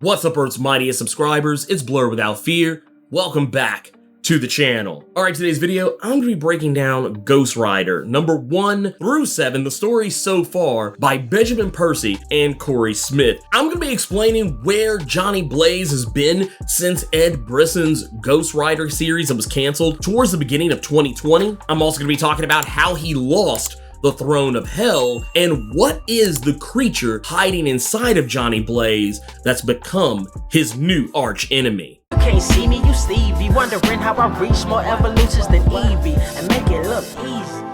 What's up, Earth's mightiest subscribers? It's Blur Without Fear. Welcome back to the channel. Alright, today's video, I'm going to be breaking down Ghost Rider number 1 through 7, the story so far, by Benjamin Percy and Corey Smith. I'm going to be explaining where Johnny Blaze has been since Ed Brisson's Ghost Rider series that was canceled towards the beginning of 2020. I'm also going to be talking about how he lost the Throne of Hell, and what is the creature hiding inside of Johnny Blaze that's become his new arch enemy. You can't see me, you Stevie, wondering how I reach more evolutions than Evie and make it look easy.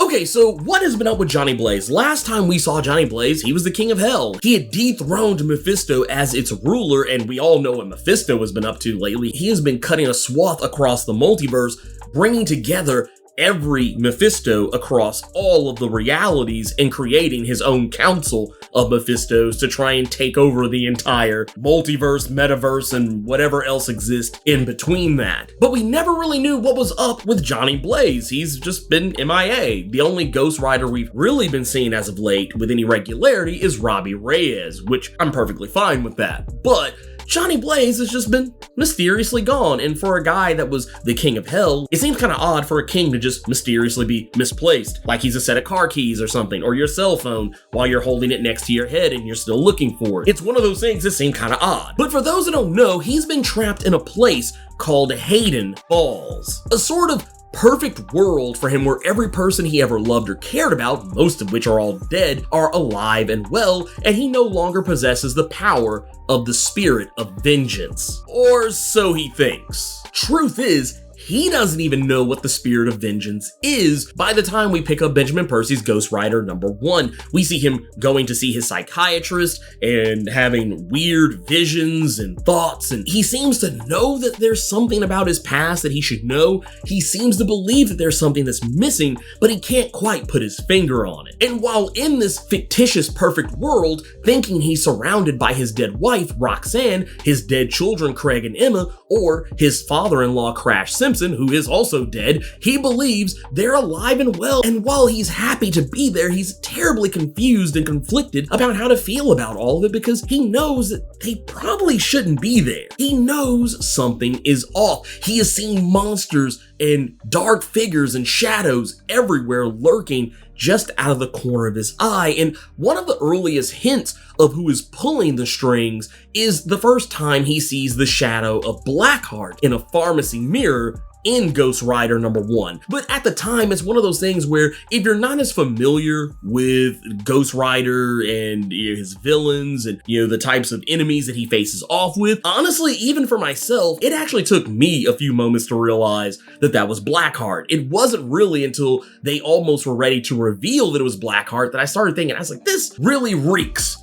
Okay, so what has been up with Johnny Blaze? Last time we saw Johnny Blaze, he was the king of hell. He had dethroned Mephisto as its ruler, and we all know what Mephisto has been up to lately. He has been cutting a swath across the multiverse, bringing together every Mephisto across all of the realities and creating his own council of Mephistos to try and take over the entire multiverse, metaverse, and whatever else exists in between that. But we never really knew what was up with Johnny Blaze. He's just been MIA. The only Ghost Rider we've really been seeing as of late with any regularity is Robbie Reyes, which I'm perfectly fine with that. But Johnny Blaze has just been mysteriously gone, and for a guy that was the king of hell, it seems kind of odd for a king to just mysteriously be misplaced, like he's a set of car keys or something, or your cell phone while you're holding it next to your head and you're still looking for it. It's one of those things that seem kind of odd. But for those that don't know, he's been trapped in a place called Hayden Falls, a sort of perfect world for him where every person he ever loved or cared about, most of which are all dead, are alive and well, and he no longer possesses the power of the spirit of vengeance. Or so he thinks. Truth is, he doesn't even know what the spirit of vengeance is by the time we pick up Benjamin Percy's Ghost Rider number 1. We see him going to see his psychiatrist and having weird visions and thoughts, and he seems to know that there's something about his past that he should know. He seems to believe that there's something that's missing, but he can't quite put his finger on it. And while in this fictitious perfect world, thinking he's surrounded by his dead wife, Roxanne, his dead children, Craig and Emma, or his father-in-law, Crash Simpson, who is also dead, he believes they're alive and well, and while he's happy to be there, he's terribly confused and conflicted about how to feel about all of it because he knows that they probably shouldn't be there. He knows something is off. He has seen monsters and dark figures and shadows everywhere lurking just out of the corner of his eye, and one of the earliest hints of who is pulling the strings is the first time he sees the shadow of Blackheart in a pharmacy mirror in Ghost Rider number 1. But at the time, it's one of those things where if you're not as familiar with Ghost Rider and his villains and the types of enemies that he faces off with, honestly, even for myself, it actually took me a few moments to realize that that was Blackheart. It wasn't really until they almost were ready to reveal that it was Blackheart that I started thinking, I was like, this really reeks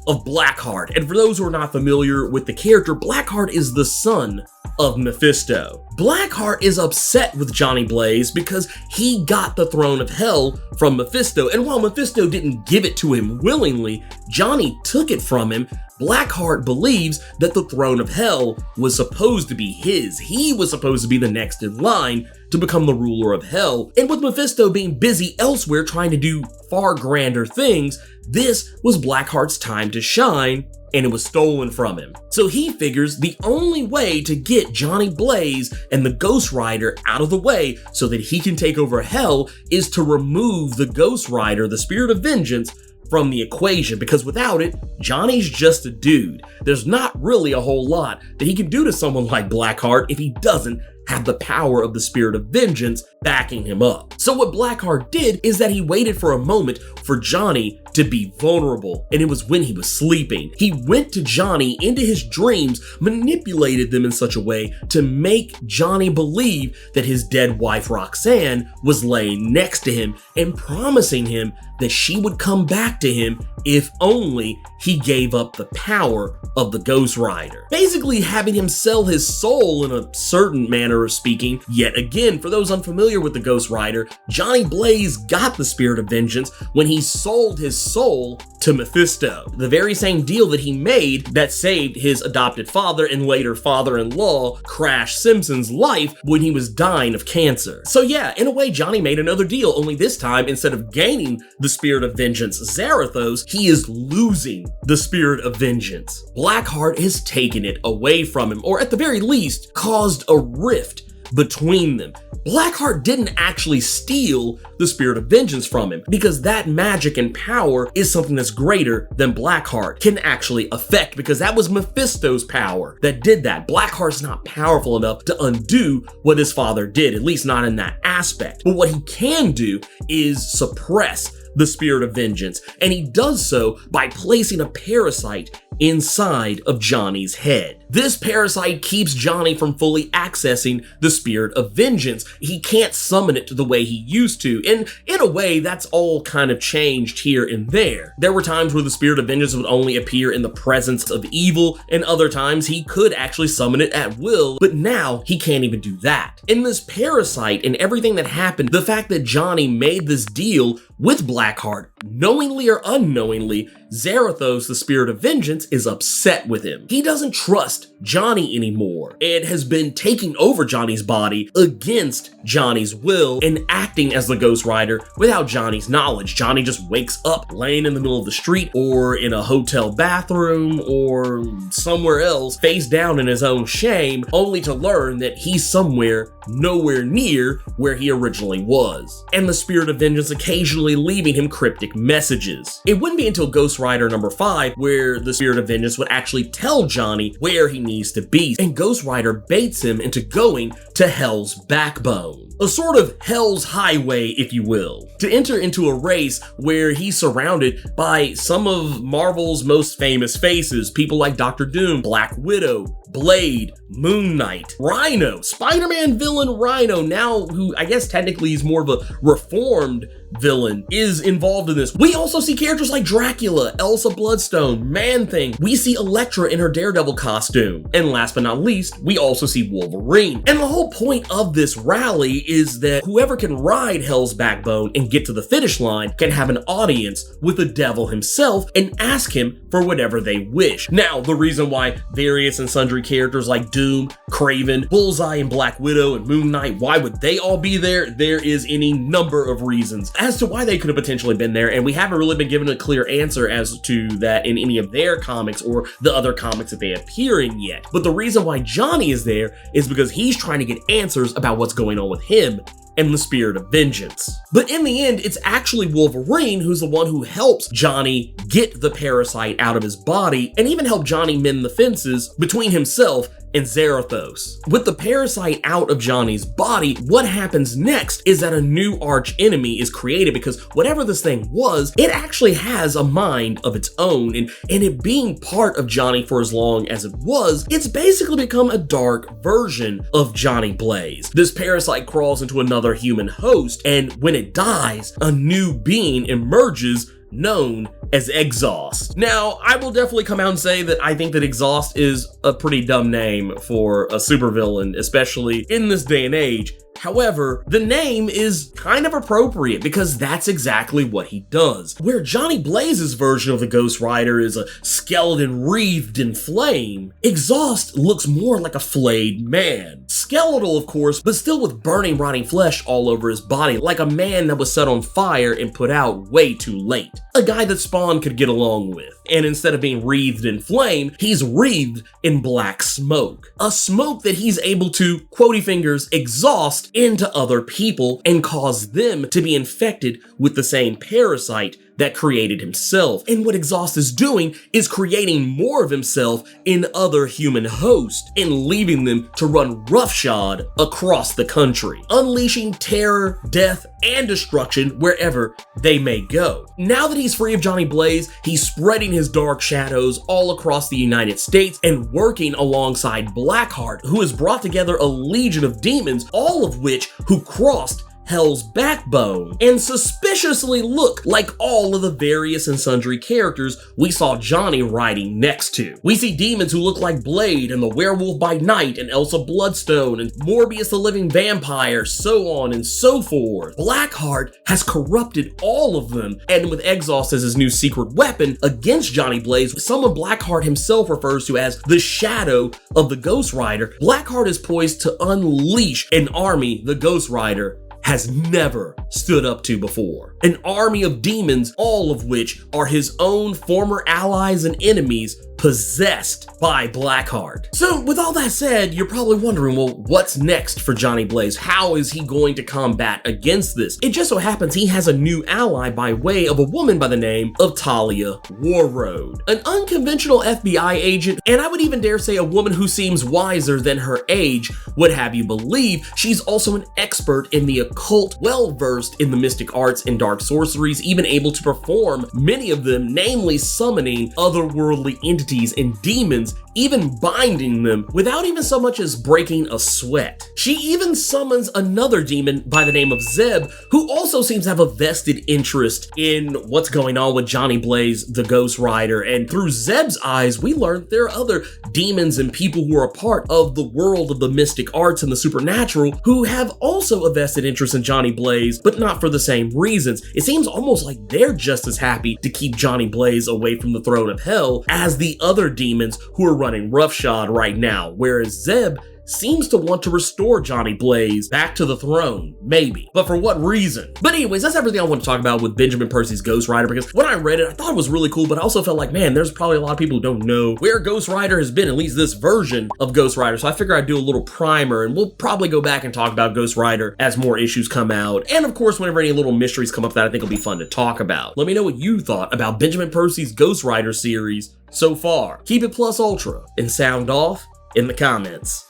of Blackheart. And for those who are not familiar with the character, Blackheart is the son of Mephisto. Blackheart is upset with Johnny Blaze because he got the Throne of Hell from Mephisto, and while Mephisto didn't give it to him willingly, Johnny took it from him. Blackheart believes that the Throne of Hell was supposed to be his. He was supposed to be the next in line to become the ruler of Hell, and with Mephisto being busy elsewhere trying to do far grander things, this was Blackheart's time to shine, and it was stolen from him. So he figures the only way to get Johnny Blaze and the Ghost Rider out of the way so that he can take over Hell is to remove the Ghost Rider, the spirit of vengeance, from the equation, because without it, Johnny's just a dude. There's not really a whole lot that he can do to someone like Blackheart if he doesn't have the power of the spirit of vengeance backing him up. So what Blackheart did is that he waited for a moment for Johnny to be vulnerable, and it was when he was sleeping. He went to Johnny into his dreams, manipulated them in such a way to make Johnny believe that his dead wife Roxanne was laying next to him and promising him that she would come back to him if only he gave up the power of the Ghost Rider. Basically having him sell his soul in a certain manner of speaking. Yet again, for those unfamiliar with the Ghost Rider, Johnny Blaze got the spirit of vengeance when he sold his soul to Mephisto. The very same deal that he made that saved his adopted father and later father-in-law, Crash Simpson's, life when he was dying of cancer. So yeah, in a way, Johnny made another deal, only this time, instead of gaining the spirit of vengeance, Zarathos, he is losing the spirit of vengeance. Blackheart has taken it away from him, or at the very least, caused a rift between them. Blackheart didn't actually steal the spirit of vengeance from him, because that magic and power is something that's greater than Blackheart can actually affect, because that was Mephisto's power that did that. Blackheart's not powerful enough to undo what his father did, at least not in that aspect. But what he can do is suppress the spirit of vengeance, and he does so by placing a parasite inside of Johnny's head. This parasite keeps Johnny from fully accessing the spirit of vengeance. He can't summon it the way he used to, and in a way, that's all kind of changed here and there. There were times where the spirit of vengeance would only appear in the presence of evil, and other times he could actually summon it at will, but now he can't even do that. In this parasite and everything that happened, the fact that Johnny made this deal with Blackheart, knowingly or unknowingly, Zarathos, the spirit of vengeance, is upset with him. He doesn't trust Johnny anymore and has been taking over Johnny's body against Johnny's will and acting as the Ghost Rider without Johnny's knowledge. Johnny just wakes up laying in the middle of the street or in a hotel bathroom or somewhere else, face down in his own shame, only to learn that he's somewhere nowhere near where he originally was. And the spirit of vengeance occasionally leaving him cryptic messages. It wouldn't be until Ghost Rider number 5 where the spirit of vengeance would actually tell Johnny where he needs to be, and Ghost Rider baits him into going to Hell's Backbone, a sort of Hell's Highway, if you will, to enter into a race where he's surrounded by some of Marvel's most famous faces, people like Dr. Doom, Black Widow, Blade, Moon Knight, Rhino, Spider-Man villain Rhino, now who I guess technically is more of a reformed villain, is involved in this. We also see characters like Dracula, Elsa Bloodstone, Man-Thing. We see Elektra in her Daredevil costume. And last but not least, we also see Wolverine. And the whole point of this rally is that whoever can ride Hell's Backbone and get to the finish line can have an audience with the devil himself and ask him for whatever they wish. Now, the reason why various and sundry characters like Doom, Kraven, Bullseye, and Black Widow, and Moon Knight, why would they all be there? There is any number of reasons as to why they could have potentially been there, and we haven't really been given a clear answer as to that in any of their comics or the other comics that they appear in yet. But the reason why Johnny is there is because he's trying to get answers about what's going on with him and the spirit of vengeance. But in the end, it's actually Wolverine who's the one who helps Johnny get the parasite out of his body and even help Johnny mend the fences between himself and Zarathos. With the parasite out of Johnny's body, what happens next is that a new arch enemy is created, because whatever this thing was, it actually has a mind of its own, and it being part of Johnny for as long as it was, it's basically become a dark version of Johnny Blaze. This parasite crawls into another human host, and when it dies, a new being emerges known as Exhaust. Now, I will definitely come out and say that I think that Exhaust is a pretty dumb name for a supervillain, especially in this day and age. However, the name is kind of appropriate because that's exactly what he does. Where Johnny Blaze's version of the Ghost Rider is a skeleton wreathed in flame, Exhaust looks more like a flayed man. Skeletal, of course, but still with burning, rotting flesh all over his body, like a man that was set on fire and put out way too late. A guy that Spawn could get along with. And instead of being wreathed in flame, he's wreathed in black smoke. A smoke that he's able to, quotey fingers, exhaust into other people and cause them to be infected with the same parasite that created himself. And what Exhaust is doing is creating more of himself in other human hosts and leaving them to run roughshod across the country, unleashing terror, death, and destruction wherever they may go. Now that he's free of Johnny Blaze, he's spreading his dark shadows all across the United States and working alongside Blackheart, who has brought together a legion of demons, all of which who crossed Hell's backbone, and suspiciously look like all of the various and sundry characters we saw Johnny riding next to. We see demons who look like Blade and the Werewolf by Night and Elsa Bloodstone and Morbius the Living Vampire, so on and so forth. Blackheart has corrupted all of them, and with Exhaust as his new secret weapon against Johnny Blaze, someone Blackheart himself refers to as the shadow of the Ghost Rider, Blackheart is poised to unleash an army the Ghost Rider has never stood up to before. An army of demons, all of which are his own former allies and enemies possessed by Blackheart. So with all that said, you're probably wondering, well, what's next for Johnny Blaze? How is he going to combat against this? It just so happens he has a new ally by way of a woman by the name of Talia Warroad, an unconventional FBI agent, and I would even dare say a woman who seems wiser than her age would have you believe. She's also an expert in the occult, well-versed in the mystic arts and dark sorceries, even able to perform many of them, namely summoning otherworldly entities and demons, even binding them without even so much as breaking a sweat. She even summons another demon by the name of Zeb, who also seems to have a vested interest in what's going on with Johnny Blaze, the Ghost Rider, and through Zeb's eyes, we learned there are other demons and people who are a part of the world of the mystic arts and the supernatural who have also a vested interest in Johnny Blaze, but not for the same reasons. It seems almost like they're just as happy to keep Johnny Blaze away from the throne of hell as the other demons who are running roughshod right now, whereas Zeb seems to want to restore Johnny Blaze back to the throne, maybe. But for what reason? But anyways, that's everything I want to talk about with Benjamin Percy's Ghost Rider, because when I read it, I thought it was really cool, but I also felt like, man, there's probably a lot of people who don't know where Ghost Rider has been, at least this version of Ghost Rider. So I figured I'd do a little primer, and we'll probably go back and talk about Ghost Rider as more issues come out. And of course, whenever any little mysteries come up that I think will be fun to talk about. Let me know what you thought about Benjamin Percy's Ghost Rider series so far. Keep it plus ultra and sound off in the comments.